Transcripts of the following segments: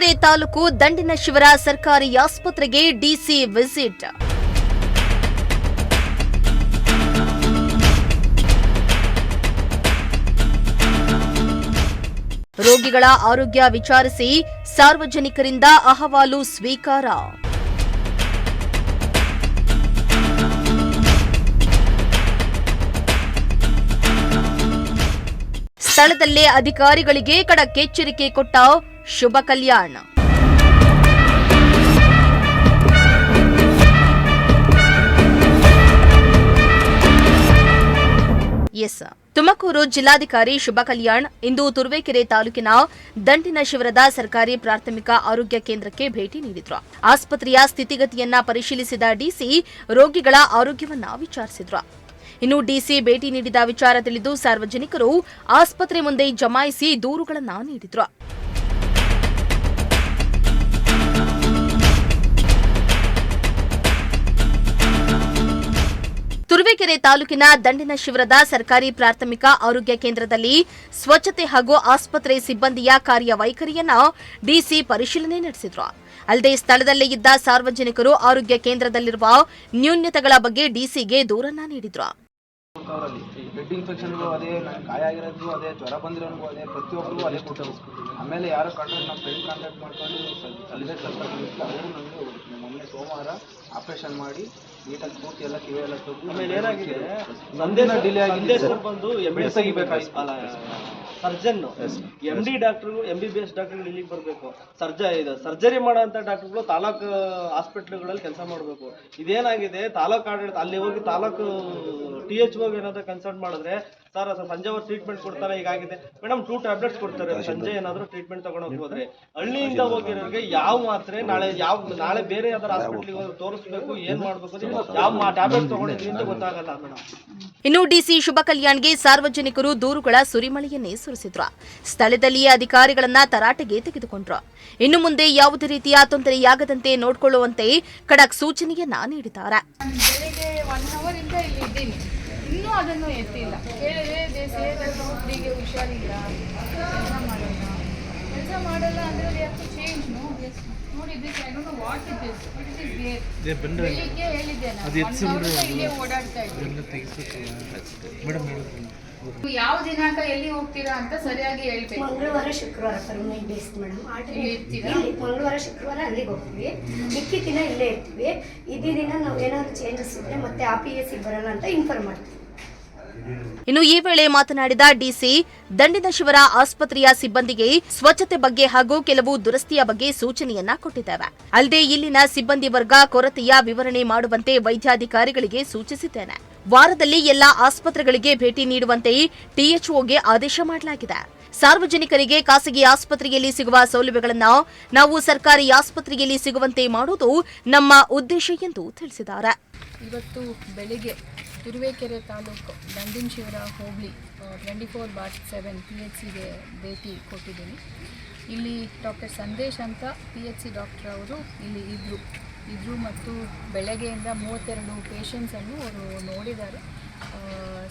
ತುರುವೇಕೆರೆ ತಾಲೂಕು ದಂಡಿನಶಿವರ ಸರ್ಕಾರಿ ಆಸ್ಪತ್ರೆಗೆ DC visit. ರೋಗಿಗಳ ಆರೋಗ್ಯ ವಿಚಾರಿಸಿ ಸಾರ್ವಜನಿಕರಿಂದ ಅಹವಾಲು ಸ್ವೀಕಾರ. ಸ್ಥಳದಲ್ಲೇ ಅಧಿಕಾರಿಗಳಿಗೆ ಖಡಕ್ ಎಚ್ಚರಿಕೆ ಕೊಟ್ಟ ಶುಭ ಕಲ್ಯಾಣ್. ತುಮಕೂರು ಜಿಲ್ಲಾಧಿಕಾರಿ ಶುಭ ಕಲ್ಯಾಣ್ ಇಂದು ತುರುವೇಕೆರೆ ತಾಲೂಕಿನ ದಂಡಿನಶಿವರದ ಸರ್ಕಾರಿ ಪ್ರಾಥಮಿಕ ಆರೋಗ್ಯ ಕೇಂದ್ರಕ್ಕೆ ಭೇಟಿ ನೀಡಿದ್ರು. ಆಸ್ಪತ್ರೆಯ ಸ್ಥಿತಿಗತಿಯನ್ನ ಪರಿಶೀಲಿಸಿದ ಡಿಸಿ ರೋಗಿಗಳ ಆರೋಗ್ಯವನ್ನ ವಿಚಾರಿಸಿದ್ರು. ಇನ್ನು ಡಿಸಿ ಭೇಟಿ ನೀಡಿದ ವಿಚಾರ ತಿಳಿದು ಸಾರ್ವಜನಿಕರು ಆಸ್ಪತ್ರೆ ಮುಂದೆ ಜಮಾಯಿಸಿ ದೂರುಗಳನ್ನ ನೀಡಿದ್ರು. ತುರುವೇಕೆರೆ ತಾಲೂಕಿನ ದಂಡಿನಶಿವರದ ಸರ್ಕಾರಿ ಪ್ರಾಥಮಿಕ ಆರೋಗ್ಯ ಕೇಂದ್ರದಲ್ಲಿ ಸ್ವಚ್ಛತೆ ಹಾಗೂ ಆಸ್ಪತ್ರೆ ಸಿಬ್ಬಂದಿಯ ಕಾರ್ಯವೈಖರಿಯನ್ನ ಡಿಸಿ ಪರಿಶೀಲನೆ ನಡೆಸಿದ್ರು. ಅಲ್ಲದೆ ಸ್ಥಳದಲ್ಲೇ ಇದ್ದ ಸಾರ್ವಜನಿಕರು ಆರೋಗ್ಯ ಕೇಂದ್ರದಲ್ಲಿರುವ ನ್ಯೂನ್ಯತೆಗಳ ಬಗ್ಗೆ ಡಿಸಿಗೆ ದೂರನ್ನ ನೀಡಿದ್ರು. ಬ್ಲಡ್ ಇನ್ಫೆಕ್ಷನ್ಗೂ ಅದೇ, ಗಾಯ ಆಗಿರೋದು ಅದೇ, ಜ್ವರ ಬಂದಿರೋನಿಗೂ ಅದೇ, ಪ್ರತಿಯೊಬ್ಬರಿಗೂ ಅದೇ ಕೊಟ್ಟರು. ಆಮೇಲೆ ಯಾರೋ ಕಾಂಟ್ಯಾಕ್ಟ್ ನಮ್ಮ ಫ್ರೆಂಡ್ ಕಾಂಟ್ಯಾಕ್ಟ್ ಮಾಡ್ಕೊಂಡು ಅಲ್ಲಿದೆ ಕರ್ಕೊಂಡು ಅವರು ನನಗೆ ಮೊನ್ನೆ ಸೋಮವಾರ ಆಪರೇಷನ್ ಮಾಡಿ ನೀಟಾಗಿ ಪೂರ್ತಿ ಎಲ್ಲ ಕಿವಿ ಎಲ್ಲ ತೆಗೆದು. ಆಮೇಲೆ ಏನಾಗಿದೆ, ಸಂದೇಶ ಡಿಲೇ ಆಗಿದೆ ಬಂದು ಎಮ್ಎಸ್ ಆಗಿಬೇಕಾಗಿಲ್ಲ. ಸರ್ಜನ್ MD ಡಾಕ್ಟರ್ಗಳು MBBS ಡಾಕ್ಟರ್ಗಳು ಇಲ್ಲಿಗೆ ಬರಬೇಕು. ಸರ್ಜರಿ ಮಾಡೋಂಥ ಡಾಕ್ಟರ್ಗಳು ತಾಲೂಕು ಹಾಸ್ಪಿಟ್ಲ್ಗಳಲ್ಲಿ ಕೆಲಸ ಮಾಡಬೇಕು. ಇದೇನಾಗಿದೆ, ತಾಲೂಕು ಆಡಳಿತ ಅಲ್ಲಿ ಹೋಗಿ ತಾಲೂಕು THO ಏನಾದ್ರು ಕನ್ಸಲ್ಟ್ ಮಾಡಿದ್ರೆ, ಸರ್ ಸಂಜೆ ಅವ್ರು ಟ್ರೀಟ್ಮೆಂಟ್ ಕೊಡ್ತಾರೆ, ಹೀಗಾಗಿದೆ ಮೇಡಮ್ 2 ಟ್ಯಾಬ್ಲೆಟ್ಸ್ ಕೊಡ್ತಾರೆ, ಸಂಜೆ ಏನಾದ್ರು ಟ್ರೀಟ್ಮೆಂಟ್ ತಗೊಂಡು ಹೋದ್ರೆ. ಹಳ್ಳಿಯಿಂದ ಹೋಗಿರೋರಿಗೆ ಯಾವ ಮಾತ್ರೆ ನಾಳೆ ಬೇರೆ ಯಾವ್ದಾರು ಹಾಸ್ಪಿಟ್ಲಿಗೆ ಹೋಗಿ ತೋರಿಸ್ಬೇಕು, ಏನ್ ಮಾಡ್ಬೇಕು, ಯಾವ ಟ್ಯಾಬ್ಲೆಟ್ ತಗೊಂಡಿದ್ವಿ ಅಂತ ಗೊತ್ತಾಗಲ್ಲ ಮೇಡಮ್. ಇನ್ನು ಡಿಸಿ ಶುಭ ಕಲ್ಯಾಣ್ಗೆ ಸಾರ್ವಜನಿಕರು ದೂರುಗಳ ಸುರಿಮಳೆಯನ್ನೇ ಸುರಿಸಿದ್ರು. ಸ್ಥಳದಲ್ಲಿಯೇ ಅಧಿಕಾರಿಗಳನ್ನ ತರಾಟೆಗೆ ತೆಗೆದುಕೊಂಡ್ರು. ಇನ್ನು ಮುಂದೆ ಯಾವುದೇ ರೀತಿಯ ತೊಂದರೆಯಾಗದಂತೆ ನೋಡಿಕೊಳ್ಳುವಂತೆ ಖಡಕ್ ಸೂಚನೆಯನ್ನ ನೀಡಿದ್ದಾರೆ. ಬೆಳಿಗ್ಗೆ 1 ಅವರ್ ಇಂದ ಇಲ್ಲಿ ಇದ್ದೀನಿ, ಇನ್ನೂ ಅದನ್ನು ಎತ್ತಿಲ್ಲ. ಹೇಳಿದ್ರೆ ಹುಡುಗಿಗೆ ಹುಷಾರಿಲ್ಲ, ಕೆಲಸ ಮಾಡಲ್ಲ ಅಂದ್ರೆ ವಿ ಹ್ಯಾವ್ ಟು ಚೇಂಜ್. ನೋಡಿ this I don't know what it is. ಬೆಳಿಗ್ಗೆ ಹೇಳಿದ್ದೆ ನಾನು, ಇಲ್ಲೇ ಓಡಾಡ್ತಾ ಇದ್ದೀನಿ. ಯಾವ ದಿನಾಂಕ ಎಲ್ಲಿ ಹೋಗ್ತೀರಾ ಅಂತ ಸರಿಯಾಗಿ ಹೇಳ್ಬೇಕು. ಮಂಗಳವಾರ ಶುಕ್ರವಾರ ಪರ್ಮನೆಂಟ್ ಬೇಸ್ ಮೇಡಮ್. ಮಂಗಳವಾರ ಶುಕ್ರವಾರ ಅಲ್ಲಿಗೆ ಹೋಗ್ತೀವಿ, ಮಿಕ್ಕಿ ದಿನ ಇಲ್ಲೇ ಇರ್ತೀವಿ. ಇದೇ ದಿನ ನಾವು ಏನಾದ್ರು ಚೇಂಜಸ್ ಇದ್ರೆ ಮತ್ತೆ APS ಬರಲ್ಲ ಅಂತ ಇನ್ಫಾರ್ಮ್ ಮಾಡ್ತೀವಿ. ಇನ್ನು ಈ ವೇಳೆ ಮಾತನಾಡಿದ ಡಿಸಿ ದಂಡಿನಶಿವರ ಆಸ್ಪತ್ರೆಯ ಸಿಬ್ಬಂದಿಗೆ ಸ್ವಚ್ಛತೆ ಬಗ್ಗೆ ಹಾಗೂ ಕೆಲವು ದುರಸ್ತಿಯ ಬಗ್ಗೆ ಸೂಚನೆಯನ್ನ ಕೊಟ್ಟಿದ್ದೇವೆ. ಅಲ್ಲದೆ ಇಲ್ಲಿನ ಸಿಬ್ಬಂದಿ ವರ್ಗ ಕೊರತೆಯ ವಿವರಣೆ ಮಾಡುವಂತೆ ವೈದ್ಯಾಧಿಕಾರಿಗಳಿಗೆ ಸೂಚಿಸಿದ್ದೇನೆ. ವಾರದಲ್ಲಿ ಎಲ್ಲಾ ಆಸ್ಪತ್ರೆಗಳಿಗೆ ಭೇಟಿ ನೀಡುವಂತೆ THOಗೆ ಆದೇಶ ಮಾಡಲಾಗಿದೆ. ಸಾರ್ವಜನಿಕರಿಗೆ ಖಾಸಗಿ ಆಸ್ಪತ್ರೆಯಲ್ಲಿ ಸಿಗುವ ಸೌಲಭ್ಯಗಳನ್ನು ನಾವು ಸರ್ಕಾರಿ ಆಸ್ಪತ್ರೆಯಲ್ಲಿ ಸಿಗುವಂತೆ ಮಾಡುವುದು ನಮ್ಮ ಉದ್ದೇಶ ಎಂದು ತಿಳಿಸಿದ್ದಾರೆ. ಇವತ್ತು ಬೆಳಿಗ್ಗೆ ತುರುವೇಕೆರೆ ತಾಲೂಕು ದಂಡಿನಶಿವರ ಹೋಬಳಿ 24/7 PHCಗೆ ಭೇಟಿ ಕೊಟ್ಟಿದ್ದೀನಿ. ಇಲ್ಲಿ ಡಾಕ್ಟರ್ ಸಂದೇಶ್ ಅಂತ PHC ಡಾಕ್ಟರ್ ಅವರು ಇಲ್ಲಿ ಇದ್ರು ಮತ್ತು ಬೆಳಗ್ಗೆಯಿಂದ 32 ಪೇಷಂಟ್ಸನ್ನು ಅವರು ನೋಡಿದ್ದಾರೆ.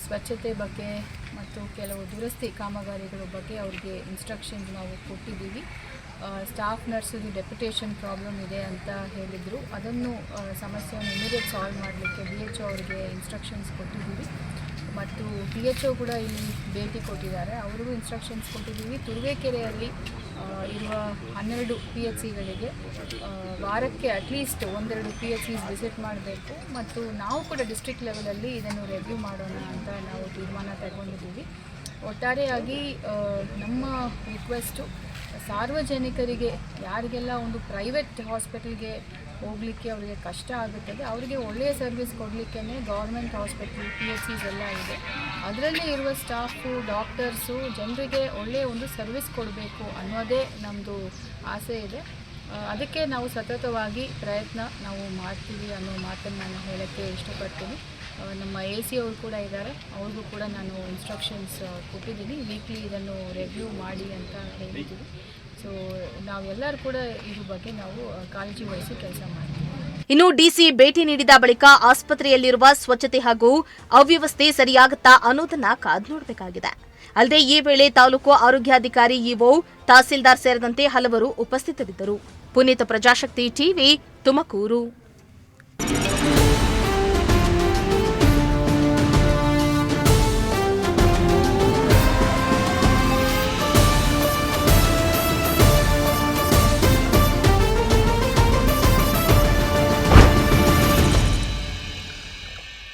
ಸ್ವಚ್ಛತೆ ಬಗ್ಗೆ ಮತ್ತು ಕೆಲವು ದುರಸ್ತಿ ಕಾಮಗಾರಿಗಳ ಬಗ್ಗೆ ಅವ್ರಿಗೆ ಇನ್ಸ್ಟ್ರಕ್ಷನ್ಸ್ ನಾವು ಕೊಟ್ಟಿದ್ದೀವಿ. ಸ್ಟಾಫ್ ನರ್ಸದು ಡೆಪ್ಯುಟೇಷನ್ ಪ್ರಾಬ್ಲಮ್ ಇದೆ ಅಂತ ಹೇಳಿದರು. ಅದನ್ನು ಸಮಸ್ಯೆಯನ್ನು ಇಮಿಡಿಯೇಟ್ ಸಾಲ್ವ್ ಮಾಡಲಿಕ್ಕೆ DHO ಅವರಿಗೆ ಇನ್ಸ್ಟ್ರಕ್ಷನ್ಸ್ ಕೊಟ್ಟಿದ್ದೀವಿ. ಮತ್ತು THO ಕೂಡ ಇಲ್ಲಿ ಭೇಟಿ ಕೊಟ್ಟಿದ್ದಾರೆ, ಅವರಿಗೂ ಇನ್ಸ್ಟ್ರಕ್ಷನ್ಸ್ ಕೊಟ್ಟಿದ್ದೀವಿ. ತುರುವೇಕೆರೆಯಲ್ಲಿ ಇರುವ 12 PHCಗಳಿಗೆ ವಾರಕ್ಕೆ ಅಟ್ಲೀಸ್ಟ್ 1-2 PHCs ವಿಸಿಟ್ ಮಾಡಬೇಕು. ಮತ್ತು ನಾವು ಕೂಡ ಡಿಸ್ಟ್ರಿಕ್ಟ್ ಲೆವೆಲಲ್ಲಿ ಇದನ್ನು ರಿವ್ಯೂ ಮಾಡೋಣ ಅಂತ ನಾವು ತೀರ್ಮಾನ ತಗೊಂಡಿದ್ದೀವಿ. ಒಟ್ಟಾರೆಯಾಗಿ ನಮ್ಮ ರಿಕ್ವೆಸ್ಟು, ಸಾರ್ವಜನಿಕರಿಗೆ ಯಾರಿಗೆಲ್ಲ ಒಂದು ಪ್ರೈವೇಟ್ ಹಾಸ್ಪಿಟಲ್ಗೆ ಹೋಗಲಿಕ್ಕೆ ಅವರಿಗೆ ಕಷ್ಟ ಆಗುತ್ತದೆ, ಅವರಿಗೆ ಒಳ್ಳೆಯ ಸರ್ವಿಸ್ ಕೊಡಲಿಕ್ಕೆ ಗೌರ್ಮೆಂಟ್ ಹಾಸ್ಪಿಟಲ್ PHCs ಎಲ್ಲ ಇದೆ. ಅದರಲ್ಲೇ ಇರುವ ಸ್ಟಾಫು ಡಾಕ್ಟರ್ಸು ಜನರಿಗೆ ಒಳ್ಳೆಯ ಒಂದು ಸರ್ವಿಸ್ ಕೊಡಬೇಕು ಅನ್ನೋದೇ ನಮ್ಮದು ಆಸೆ ಇದೆ. ಅದಕ್ಕೆ ನಾವು ಸತತವಾಗಿ ಪ್ರಯತ್ನ ನಾವು ಮಾಡ್ತೀವಿ ಅನ್ನೋ ಮಾತನ್ನು ನಾನು ಹೇಳೋಕ್ಕೆ ಇಷ್ಟಪಡ್ತೀನಿ. ನಮ್ಮ AC ಅವರು ಕೂಡ ಇದ್ದಾರೆ, ಅವ್ರಿಗೂ ಕೂಡ ನಾನು ಇನ್ಸ್ಟ್ರಕ್ಷನ್ಸ್ ಕೊಟ್ಟಿದ್ದೀನಿ. ವೀಕ್ಲಿ ಇದನ್ನು ರಿವ್ಯೂ ಮಾಡಿ ಅಂತ ಹೇಳಿದ್ದೀವಿ. ಸೊ ನಾವೆಲ್ಲರೂ ಕೂಡ ಇದ್ರ ಬಗ್ಗೆ ನಾವು ಕಾಳಜಿ ವಹಿಸಿ ಕೆಲಸ ಮಾಡ್ತೀವಿ. ಇನ್ನು ಡಿಸಿ ಭೇಟಿ ನೀಡಿದ ಬಳಿಕ ಆಸ್ಪತ್ರೆಯಲ್ಲಿರುವ ಸ್ವಚ್ಛತೆ ಹಾಗೂ ಅವ್ಯವಸ್ಥೆ ಸರಿಯಾಗುತ್ತಾ ಅನ್ನೋದನ್ನ ಕಾದು ನೋಡಬೇಕಾಗಿದೆ. ಅಲ್ಲದೆ ಈ ವೇಳೆ ತಾಲೂಕು ಆರೋಗ್ಯಾಧಿಕಾರಿ ಇಒ ತಹಸೀಲ್ದಾರ್ ಸೇರಿದಂತೆ ಹಲವರು ಉಪಸ್ಥಿತರಿದ್ದರು. ಪುನೀತ್, ಪ್ರಜಾಶಕ್ತಿ ಟಿವಿ, ತುಮಕೂರು.